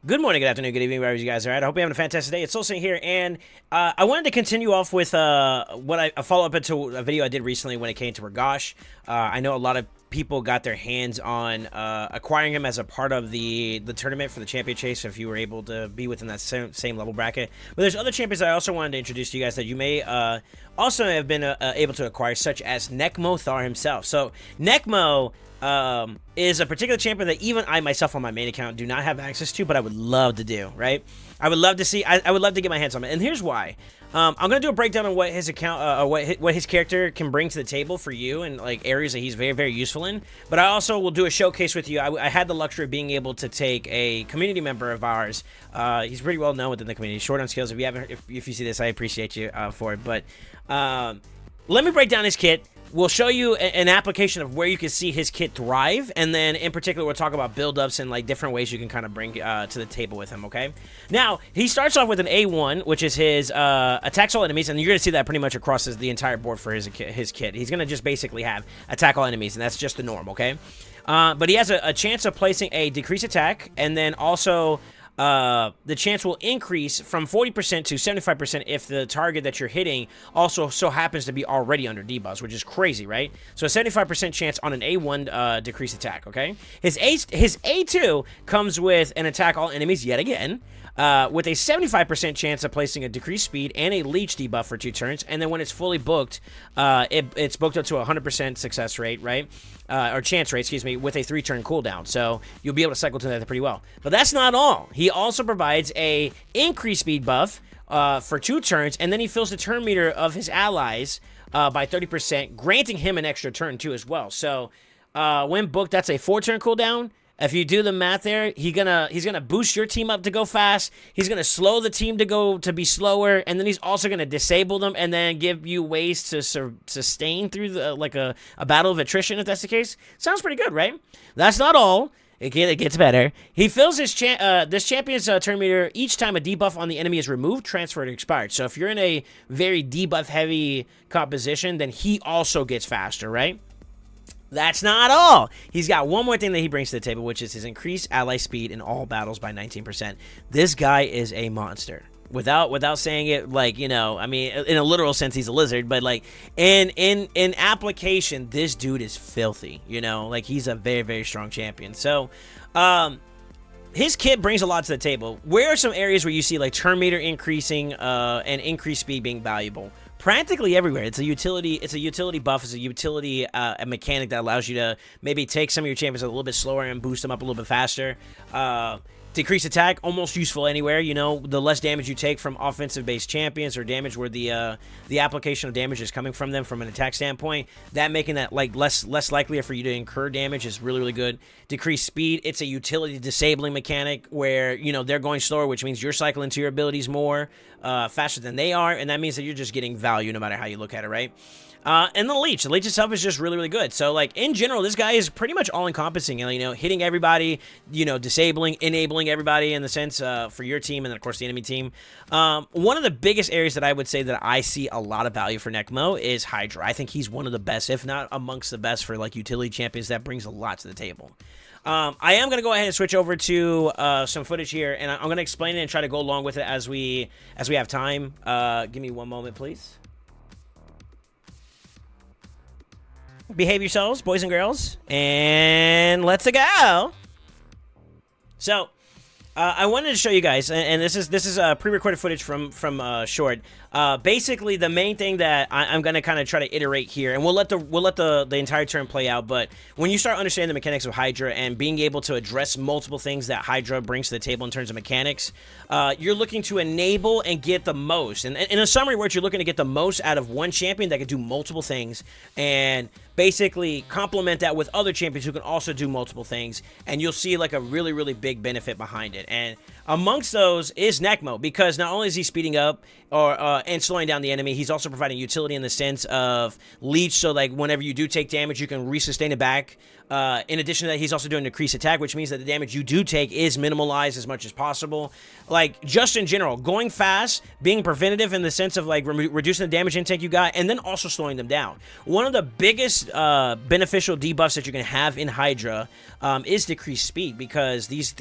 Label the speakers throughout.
Speaker 1: Good morning, good afternoon, good evening, wherever you guys are at. I hope you're having a fantastic day. It's SoulSaint here, and I wanted to continue off with a follow-up into a video I did recently when it came to Ragosh. I know a lot of people got their hands on acquiring him as a part of the tournament for the champion chase, if you were able to be within that same level bracket. But there's other champions I also wanted to introduce to you guys that you may also have been able to acquire, such as Nekmo Thaar himself. So Nekmo is a particular champion that even I myself on my main account do not have access to, but I would love to do, right? I would love to see, I would love to get my hands on it. And here's why. I'm going to do a breakdown on what his account, what his character can bring to the table for you, and like areas that he's very, very useful in. But I also will do a showcase with you. I had the luxury of being able to take a community member of ours. He's pretty well known within the community. Short on skills. If you haven't, if you see this, I appreciate you for it. But let me break down his kit. We'll show you an application of where you can see his kit thrive, and then in particular we'll talk about build-ups and like different ways you can kind of bring to the table with him, okay? Now, he starts off with an A1, which is his attacks all enemies, and you're going to see that pretty much across the entire board for his kit. He's going to just basically have attack all enemies, and that's just the norm, okay? But he has a chance of placing a decreased attack, and then also the chance will increase from 40% to 75% if the target that you're hitting also so happens to be already under debuffs, which is crazy, right? So a 75% chance on an A1 decreased attack, okay? His A2 comes with an attack all enemies yet again, with a 75% chance of placing a decreased speed and a leech debuff for 2 turns, and then when it's fully booked, it's booked up to a 100% success rate, right? Or chance rate, excuse me, with a 3-turn cooldown. So you'll be able to cycle to that pretty well. But that's not all. He also provides a increased speed buff for 2 turns, and then he fills the turn meter of his allies by 30%, granting him an extra turn too as well. So when booked, that's a 4-turn cooldown. If you do the math there, he's gonna boost your team up to go fast. He's gonna slow the team to be slower, and then he's also gonna disable them and then give you ways to sustain through like a battle of attrition, if that's the case. Sounds pretty good, right? That's not all. It gets better. He fills his this champion's turn meter each time a debuff on the enemy is removed, transferred, or expired. So if you're in a very debuff heavy composition, then he also gets faster, right? That's not all. He's got one more thing that he brings to the table, which is his increased ally speed in all battles by 19%. This guy is a monster. Without saying it like, you know, I mean, in a literal sense, he's a lizard, but like in application, this dude is filthy, you know, like he's a very, very strong champion. So, his kit brings a lot to the table. Where are some areas where you see like turn meter increasing and increased speed being valuable? Practically everywhere. It's a utility buff. It's a utility a mechanic that allows you to maybe take some of your champions a little bit slower and boost them up a little bit faster. Decreased attack, almost useful anywhere. You know, the less damage you take from offensive-based champions, or damage where the application of damage is coming from them from an attack standpoint, that making that like less likelier for you to incur damage is really, really good. Decreased speed, it's a utility disabling mechanic where, you know, they're going slower, which means you're cycling to your abilities more faster than they are, and that means that you're just getting value no matter how you look at it, right? And the leech itself is just really, really good. So, like, in general, this guy is pretty much all-encompassing, you know, hitting everybody, you know, disabling, enabling everybody in the sense for your team and then, of course, the enemy team. One of the biggest areas that I would say that I see a lot of value for Nekmo is Hydra. I think he's one of the best, if not amongst the best, for, like, utility champions. That brings a lot to the table. I am going to go ahead and switch over to some footage here, and I'm going to explain it and try to go along with it as we have time. Give me one moment, please. Behave yourselves, boys and girls, and let's go. So, I wanted to show you guys, and this is pre-recorded footage from Short. Basically, the main thing that I'm gonna kind of try to iterate here, and we'll let the entire turn play out. But when you start understanding the mechanics of Hydra and being able to address multiple things that Hydra brings to the table in terms of mechanics, you're looking to enable and get the most. And in a summary words, you're looking to get the most out of one champion that can do multiple things, and basically complement that with other champions who can also do multiple things, and you'll see like a really, really big benefit behind it. And amongst those is Nekmo, because not only is he speeding up and slowing down the enemy, he's also providing utility in the sense of leech, so like whenever you do take damage, you can resustain it back. In addition to that, he's also doing decreased attack, which means that the damage you do take is minimalized as much as possible. Like, just in general, going fast, being preventative in the sense of like reducing the damage intake you got, and then also slowing them down. One of the biggest most beneficial debuffs that you're gonna have in Hydra is decreased speed, because these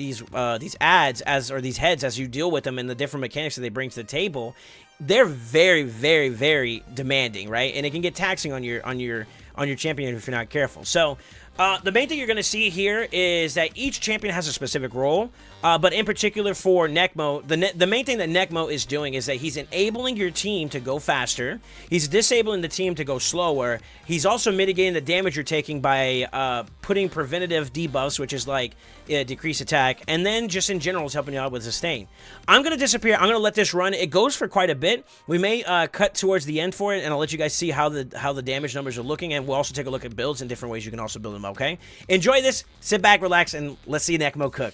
Speaker 1: ads or these heads, as you deal with them and the different mechanics that they bring to the table, they're very, very, very demanding, right? And it can get taxing on your champion if you're not careful. So the main thing you're going to see here is that each champion has a specific role, but in particular for Nekmo, the main thing that Nekmo is doing is that he's enabling your team to go faster, he's disabling the team to go slower, he's also mitigating the damage you're taking by putting preventative debuffs, which is like decrease attack, and then just in general is helping you out with sustain. I'm going to disappear. I'm going to let this run. It goes for quite a bit. We may cut towards the end for it, and I'll let you guys see how the damage numbers are looking, and we'll also take a look at builds and different ways you can also build them, okay? Enjoy this. Sit back, relax, and let's see Nekmo cook.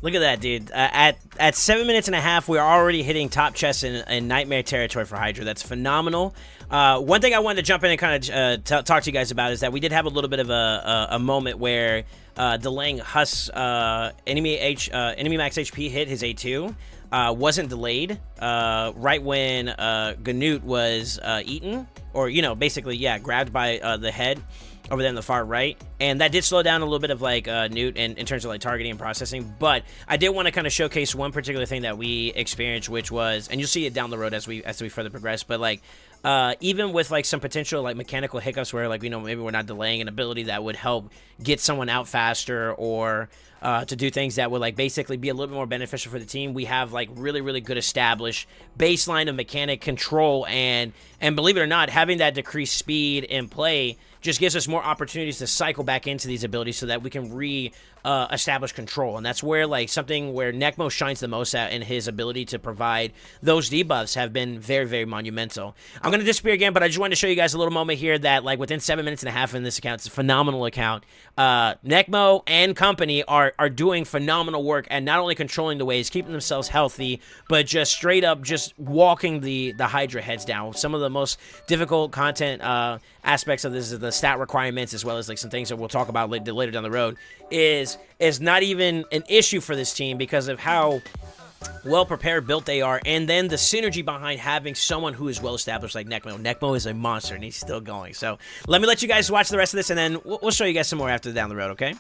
Speaker 1: Look at that, dude. At 7 minutes and a half, we're already hitting top chest in nightmare territory for Hydra. That's phenomenal. One thing I wanted to jump in and kind of talk to you guys about is that we did have a little bit of a moment where delaying Huss enemy max HP hit his A2 wasn't delayed right when Ganut was eaten, or basically grabbed by the head over there on the far right, and that did slow down a little bit of like Newt in terms of like targeting and processing. But I did want to kind of showcase one particular thing that we experienced, which was, and you'll see it down the road as we further progress, but like even with like some potential like mechanical hiccups where like maybe we're not delaying an ability that would help get someone out faster, or to do things that would like basically be a little bit more beneficial for the team, we have like really good established baseline of mechanic control, and believe it or not, having that decreased speed in play just gives us more opportunities to cycle back into these abilities so that we can establish control. And that's where like something where Nekmo shines the most at, in his ability to provide those debuffs have been very monumental. I'm going to disappear again, but I just wanted to show you guys a little moment here that like within 7 minutes and a half in this account, it's a phenomenal account. Nekmo and company are doing phenomenal work and not only controlling the waves, keeping themselves healthy, but just straight up just walking the Hydra heads down. Some of the most difficult content aspects of this is the stat requirements, as well as like some things that we'll talk about later down the road, is not even an issue for this team because of how well prepared built they are, and then the synergy behind having someone who is well established like Nekmo. Nekmo is a monster and he's still going. So let me let you guys watch the rest of this, and then we'll show you guys some more after down the road, okay?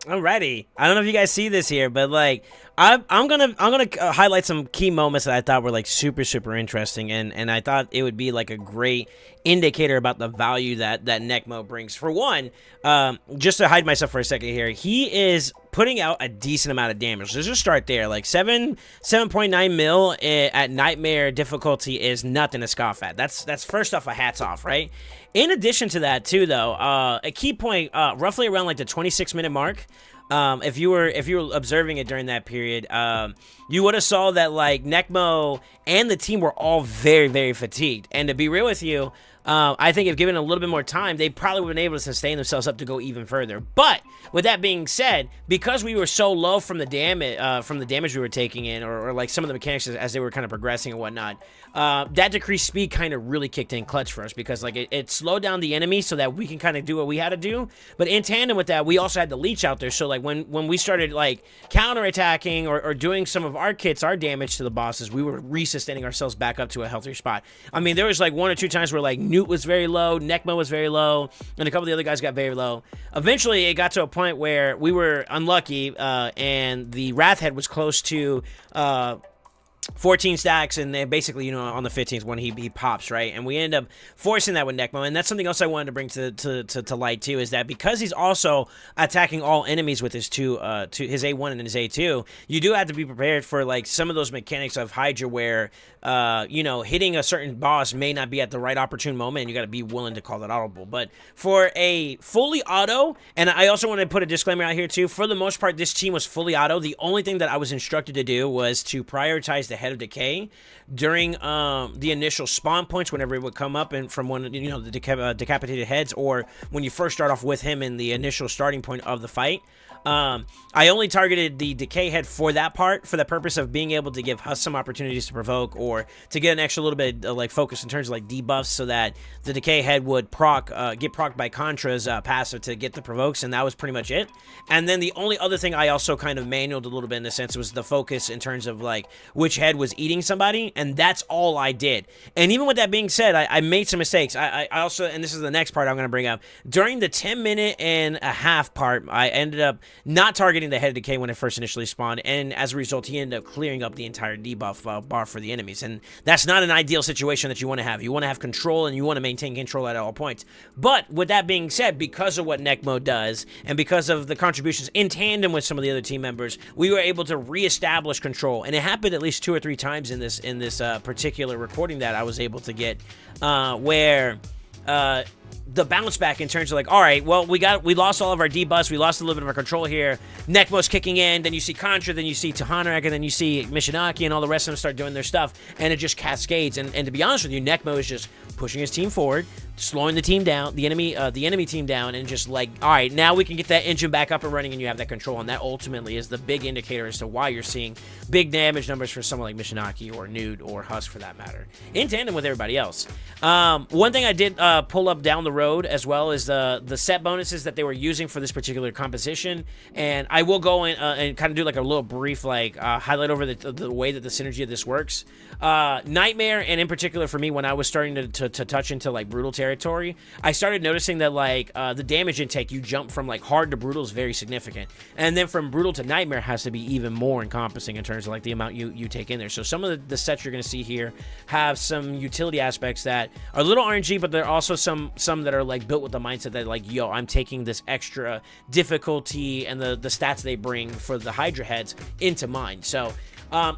Speaker 1: Alrighty. I don't know if you guys see this here, but like I'm gonna highlight some key moments that I thought were like super interesting, and I thought it would be like a great indicator about the value that Nekmo brings. For one, just to hide myself for a second here, he is putting out a decent amount of damage. Let's just start there. Like 7.9 mil at Nightmare difficulty is nothing to scoff at. That's first off a hats off, right? In addition to that too, though, a key point, roughly around like the 26-minute mark. If you were observing it during that period, you would have saw that like Nekmo and the team were all very fatigued. And to be real with you, I think if given a little bit more time, they probably would have been able to sustain themselves up to go even further. But with that being said, because we were so low from the damage we were taking in, or like some of the mechanics as they were kind of progressing and whatnot, that decreased speed kind of really kicked in clutch for us, because like it slowed down the enemy so that we can kind of do what we had to do. But in tandem with that, we also had the leech out there. So like when we started like counterattacking or doing some of our kits, our damage to the bosses, we were resustaining ourselves back up to a healthier spot. I mean, there was like 1 or 2 times where like Newt was very low, Nekmo was very low, and a couple of the other guys got very low. Eventually, it got to a point where we were unlucky, and the Wrathhead was close to 14 stacks, and then basically, you know, on the 15th one, he pops, right? And we end up forcing that with Nekmo, and that's something else I wanted to bring to light, too, is that because he's also attacking all enemies with his his A1 and his A2, you do have to be prepared for, like, some of those mechanics of Hydra where, you know, hitting a certain boss may not be at the right opportune moment, and you got to be willing to call that audible. But for a fully auto, and I also want to put a disclaimer out here, too, for the most part, this team was fully auto. The only thing that I was instructed to do was to prioritize the head of decay during the initial spawn points whenever it would come up, and from one, you know, the decapitated heads, or when you first start off with him in the initial starting point of the fight. I only targeted the decay head for that part, for the purpose of being able to give Huss some opportunities to provoke, or to get an extra little bit of, like, focus in terms of like debuffs, so that the decay head would get procced by Contra's passive to get the provokes, and that was pretty much it. And then the only other thing I also kind of manualed a little bit in a sense was the focus in terms of like which head was eating somebody, and that's all I did. And even with that being said, I made some mistakes. I also, and this is the next part I'm going to bring up, during the 10-minute-and-a-half part, I ended up not targeting the head of decay when it first initially spawned, and as a result, he ended up clearing up the entire debuff bar for the enemies, and that's not an ideal situation that you want to have. You want to have control, and you want to maintain control at all points. But with that being said, because of what Nekmo does, and because of the contributions in tandem with some of the other team members, we were able to reestablish control, and it happened at least 2 or 3 times in this particular recording that I was able to get, where the bounce back in terms of like, all right, well, we lost all of our debuffs, we lost a little bit of our control here, Nekmo's kicking in, then you see Contra, then you see Tahanak, and then you see Mishinaki, and all the rest of them start doing their stuff, and it just cascades, and to be honest with you, Nekmo is just pushing his team forward, slowing the team down, the enemy team down, and just like, all right, now we can get that engine back up and running, and you have that control, and that ultimately is the big indicator as to why you're seeing big damage numbers for someone like Mishinaki or Nude or Husk for that matter, in tandem with everybody else. One thing I did pull up down the road as well is the set bonuses that they were using for this particular composition, and I will go in and kind of do like a little brief like highlight over the way that the synergy of this works. Nightmare, and in particular for me, when I was starting to touch into like brutal territory, I started noticing that like the damage intake, you jump from like hard to brutal is very significant, and then from brutal to nightmare has to be even more encompassing in terms of like the amount you take in there. So some of the sets you're going to see here have some utility aspects that are a little RNG, but there are also some that are like built with the mindset that like, yo, I'm taking this extra difficulty and the stats they bring for the Hydra heads into mind. So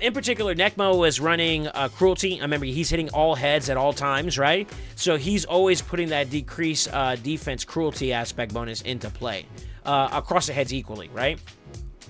Speaker 1: in particular, Nekmo was running Cruelty. I remember he's hitting all heads at all times, right? So he's always putting that decrease defense Cruelty aspect bonus into play across the heads equally, right?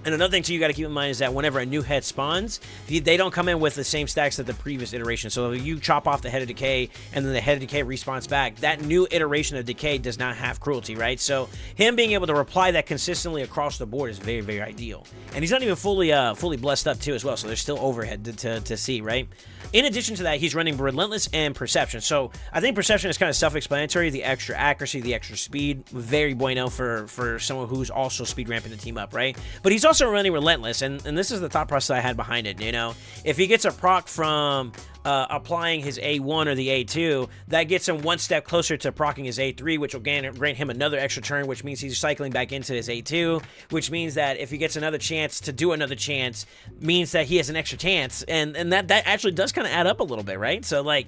Speaker 1: And another thing, too, you got to keep in mind is that whenever a new head spawns, they don't come in with the same stacks that the previous iteration. So if you chop off the head of decay and then the head of decay respawns back, that new iteration of decay does not have cruelty, right? So him being able to reply that consistently across the board is very, very ideal. And he's not even fully blessed up, too, as well. So there's still overhead to see, right? In addition to that, he's running Relentless and Perception. So I think Perception is kind of self-explanatory. The extra accuracy, the extra speed, very bueno for someone who's also speed ramping the team up, right? But he's also running Relentless, and this is the thought process I had behind it, you know? If he gets a proc from applying his A1 or the A2, that gets him one step closer to proccing his A3, which will grant him another extra turn, which means he's cycling back into his A2, which means that if he gets another chance to do another chance, means that he has an extra chance, and that actually does kind of add up a little bit, right? So, like,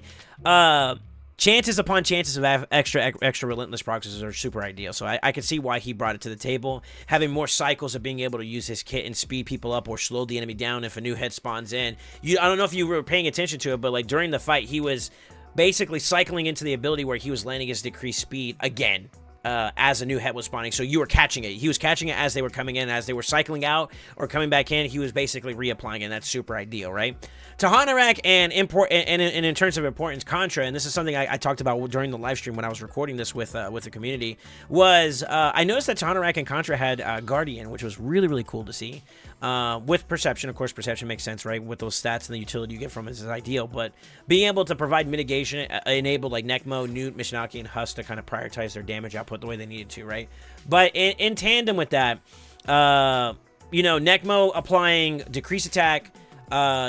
Speaker 1: chances upon chances of extra relentless proxies are super ideal. So I can see why he brought it to the table. Having more cycles of being able to use his kit and speed people up or slow the enemy down if a new head spawns in. I don't know if you were paying attention to it, but like during the fight, he was basically cycling into the ability where he was landing his decreased speed again. As a new head was spawning, so you were catching it. He was catching it as they were coming in, as they were cycling out or coming back in. He was basically reapplying it. And that's super ideal, right? Tahanarak and in terms of importance, Contra, and this is something I talked about during the live stream when I was recording this with the community, was I noticed that Tahanarak and Contra had Guardian, which was really cool to see. With Perception, of course, Perception makes sense, right? With those stats and the utility you get from it is ideal, but being able to provide mitigation enabled like Nekmo, Newt, Mishinaki, and Husk to kind of prioritize their damage output the way they needed to, right? But in tandem with that, you know, Nekmo applying decreased attack,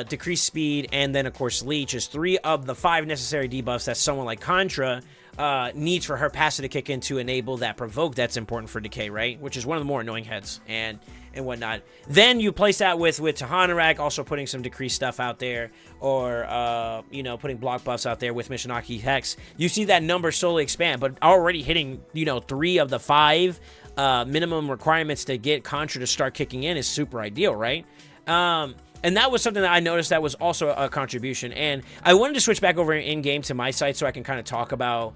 Speaker 1: decreased speed, and then of course Leech is 3 of the 5 necessary debuffs that someone like Contra needs for her passive to kick in to enable that provoke that's important for Decay, right? Which is one of the more annoying heads and whatnot. Then you place that with Tahanarak also putting some decreased stuff out there, or you know, putting block buffs out there with Mishinaki Hex. You see that number slowly expand, but already hitting, you know, 3 of the 5 minimum requirements to get Contra to start kicking in is super ideal, right? And that was something that I noticed that was also a contribution. And I wanted to switch back over in-game to my site so I can kind of talk about,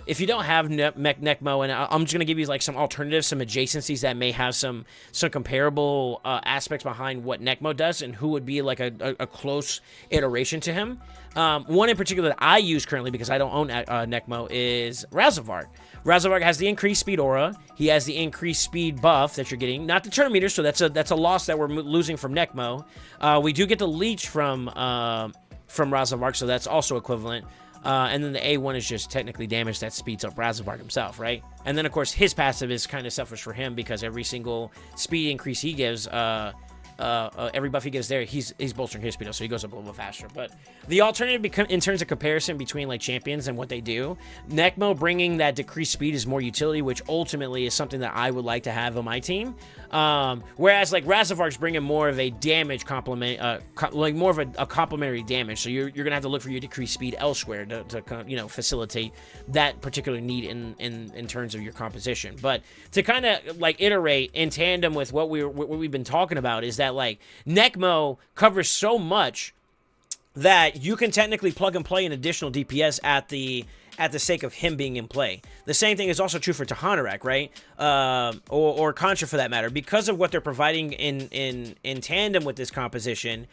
Speaker 1: if you don't have Nekmo, and I'm just going to give you like some alternatives, some adjacencies that may have some comparable aspects behind what Nekmo does and who would be like a close iteration to him. One in particular that I use currently because I don't own Nekmo is Razavarg. Razavarg has the increased speed aura. He has the increased speed buff that you're getting, not the turn meter, so that's a loss that we're losing from Nekmo. We do get the leech from Razavarg, so that's also equivalent. And then the A1 is just technically damage that speeds up Razavarg himself, right? And then of course his passive is kind of selfish for him because every single speed increase he gives, every buff he gives there, he's bolstering his speed up, so he goes up a little faster. But the alternative in terms of comparison between like champions and what they do, Nekmo bringing that decreased speed is more utility, which ultimately is something that I would like to have on my team. Whereas like Razavarg's bringing more of a damage complement, like more of a complementary damage. So you're gonna have to look for your decreased speed elsewhere to you know, facilitate that particular need in terms of your composition. But to kind of like iterate in tandem with what we've been talking about is that like Nekmo covers so much that you can technically plug and play an additional DPS at the sake of him being in play. The same thing is also true for Tahanarak, right? Or Contra for that matter. Because of what they're providing in tandem with this composition,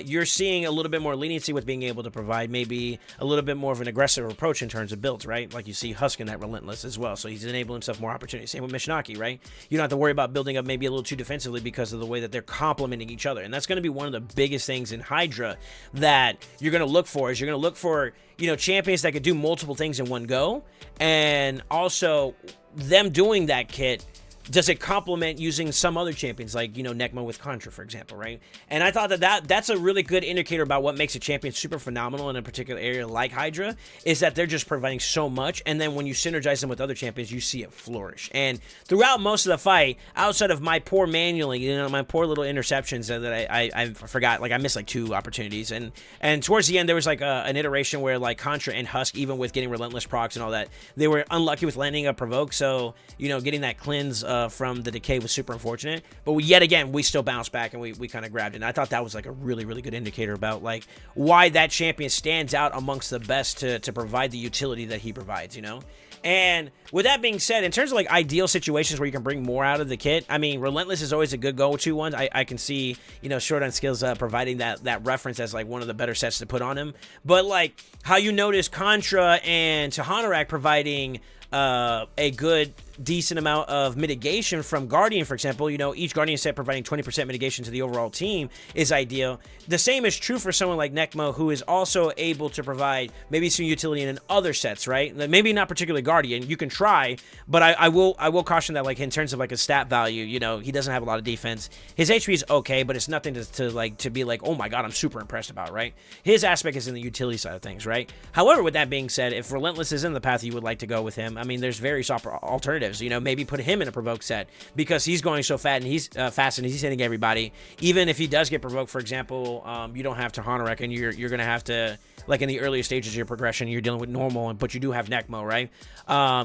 Speaker 1: you're seeing a little bit more leniency with being able to provide maybe a little bit more of an aggressive approach in terms of builds, right? Like you see Husk in that Relentless as well, so he's enabling himself more opportunities. Same with Mishinaki, right? You don't have to worry about building up maybe a little too defensively because of the way that they're complementing each other. And that's going to be one of the biggest things in Hydra that you're going to look for, is you're going to look for, you know, champions that could do multiple things in one go, and also them doing that kit, does it complement using some other champions like, you know, Nekmo with Contra, for example, right? And I thought that's a really good indicator about what makes a champion super phenomenal in a particular area like Hydra, is that they're just providing so much, and then when you synergize them with other champions, you see it flourish. And throughout most of the fight, outside of my poor manualing, you know, my poor little interceptions that I forgot, like I missed like 2 opportunities, and towards the end there was like an iteration where like Contra and Husk, even with getting relentless procs and all that, they were unlucky with landing a provoke, so you know, getting that cleanse from the decay was super unfortunate, but yet again we still bounced back and we kind of grabbed it. And I thought that was like a really good indicator about like why that champion stands out amongst the best to provide the utility that he provides, you know. And with that being said, in terms of like ideal situations where you can bring more out of the kit, I mean, Relentless is always a good go-to one. I can see, you know, Short on Skills providing that reference as like one of the better sets to put on him. But like how you notice Contra and Tahanarak providing a good decent amount of mitigation from Guardian, for example, you know, each Guardian set providing 20% mitigation to the overall team is ideal. The same is true for someone like Nekmo, who is also able to provide maybe some utility in other sets, right? Maybe not particularly Guardian. You can try, but I will caution that, like, in terms of like a stat value, you know, he doesn't have a lot of defense. His HP is okay, but it's nothing to be like, oh my god, I'm super impressed about, right? His aspect is in the utility side of things, right? However, with that being said, if Relentless is in the path you would like to go with him, I mean, there's various alternatives. You know, maybe put him in a provoke set because he's going so fast and he's hitting everybody. Even if he does get provoked, for example, you don't have to Hanorek, and you're gonna have to, like in the earlier stages of your progression, you're dealing with normal, but you do have Nekmo, right?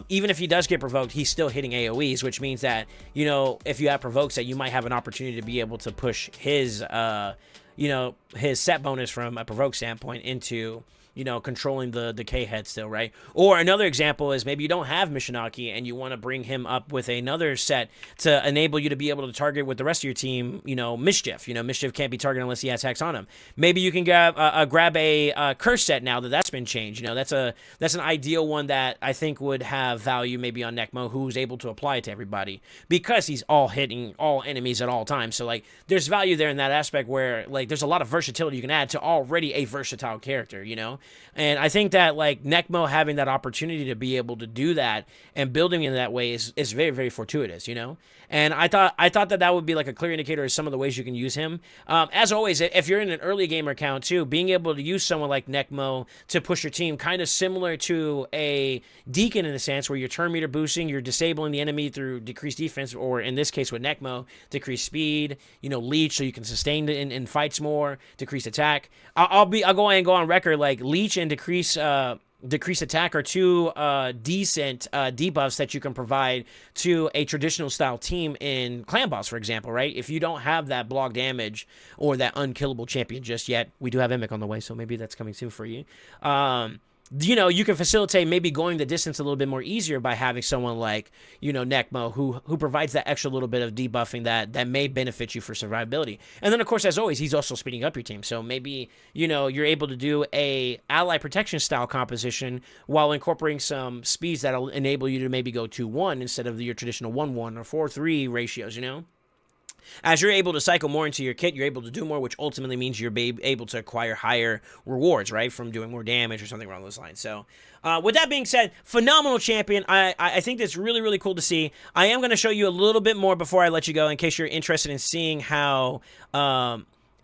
Speaker 1: Even if he does get provoked, he's still hitting AoEs, which means that, you know, if you have provokes, that you might have an opportunity to be able to push his, you know, his set bonus from a provoke standpoint into, you know, controlling the decay head still, right? Or another example is maybe you don't have Mishinaki and you want to bring him up with another set to enable you to be able to target with the rest of your team, you know, Mischief. You know, Mischief can't be targeted unless he has Hex on him. Maybe you can grab a Curse set now that's been changed. You know, that's an ideal one that I think would have value maybe on Nekmo, who's able to apply it to everybody because he's all hitting all enemies at all times. So, like, there's value there in that aspect where, like, there's a lot of versatility you can add to already a versatile character, you know? And I think that, like, Nekmo having that opportunity to be able to do that and building in that way is very, very fortuitous, you know? And I thought that would be like a clear indicator of some of the ways you can use him. As always, if you're in an early gamer account too, being able to use someone like Nekmo to push your team, kind of similar to a Deacon in a sense, where you're turn meter boosting, you're disabling the enemy through decreased defense, or in this case with Nekmo, decreased speed, you know, leech so you can sustain in fights more, decreased attack. I'll go ahead and go on record, like, leech and decrease attack are two decent debuffs that you can provide to a traditional style team in clan boss, for example, right? If you don't have that block damage or that unkillable champion just yet, we do have Emic on the way, so maybe that's coming soon for you. You know, you can facilitate maybe going the distance a little bit more easier by having someone like, you know, Nekmo, who provides that extra little bit of debuffing that may benefit you for survivability. And then, of course, as always, he's also speeding up your team. So maybe, you know, you're able to do a ally protection style composition while incorporating some speeds that'll enable you to maybe go 2-1 instead of your traditional 1-1 or 4-3 ratios, you know? As you're able to cycle more into your kit, you're able to do more, which ultimately means you're able to acquire higher rewards, right, from doing more damage or something along those lines. So, with that being said, phenomenal champion. I think that's really, really cool to see. I am going to show you a little bit more before I let you go in case you're interested in seeing how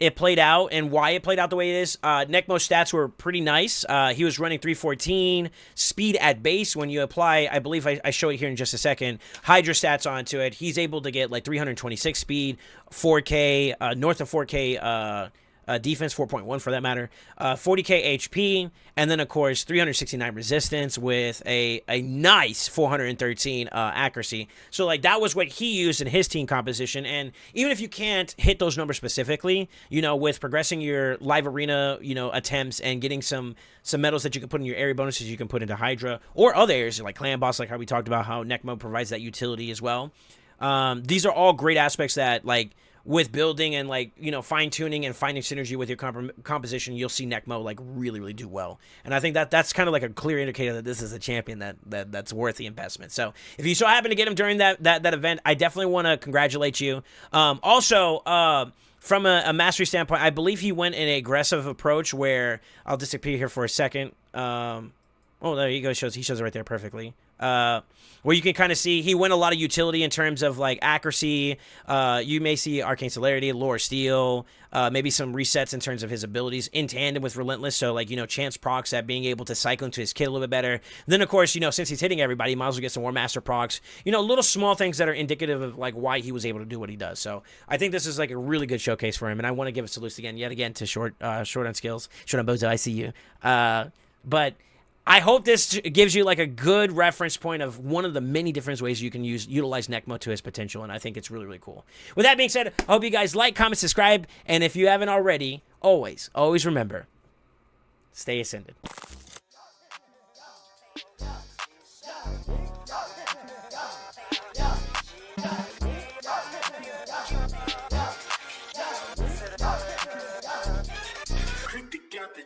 Speaker 1: it played out and why it played out the way it is. Nekmo's stats were pretty nice. He was running 314 speed at base. When you apply, I believe I show it here in just a second, Hydra stats onto it, he's able to get like 326 speed, 4K, north of 4K defense, 4.1 for that matter, 40k HP, and then of course 369 resistance with a nice 413 accuracy. So like that was what he used in his team composition. And even if you can't hit those numbers specifically, you know, with progressing your live arena, you know, attempts and getting some medals that you can put in your area bonuses, you can put into Hydra or other areas like clan boss, like how we talked about how Nekmo provides that utility as well. These are all great aspects that, like, with building and, like, you know, fine-tuning and finding synergy with your composition, you'll see Nekmo, like, really, really do well. And I think that's kind of like a clear indicator that this is a champion that's worth the investment. So if you so happen to get him during that event, I definitely want to congratulate you. Also, from a mastery standpoint, I believe he went in an aggressive approach where, I'll disappear here for a second. Oh, there you go. He shows it right there perfectly. Where you can kind of see he went a lot of utility in terms of like accuracy. You may see Arcane Celerity, Lore Steel, maybe some resets in terms of his abilities in tandem with Relentless. So like, you know, chance procs at being able to cycle into his kit a little bit better. Then of course, you know, since he's hitting everybody, he might as well get some more master procs. You know, little small things that are indicative of like why he was able to do what he does. So I think this is like a really good showcase for him, and I want to give a salute yet again to Short on skills, Short on Bozo. I see you. But I hope this gives you like a good reference point of one of the many different ways you can utilize Nekmo to his potential, and I think it's really, really cool. With that being said, I hope you guys like, comment, subscribe, and if you haven't already, always remember, stay ascended.
Speaker 2: Got the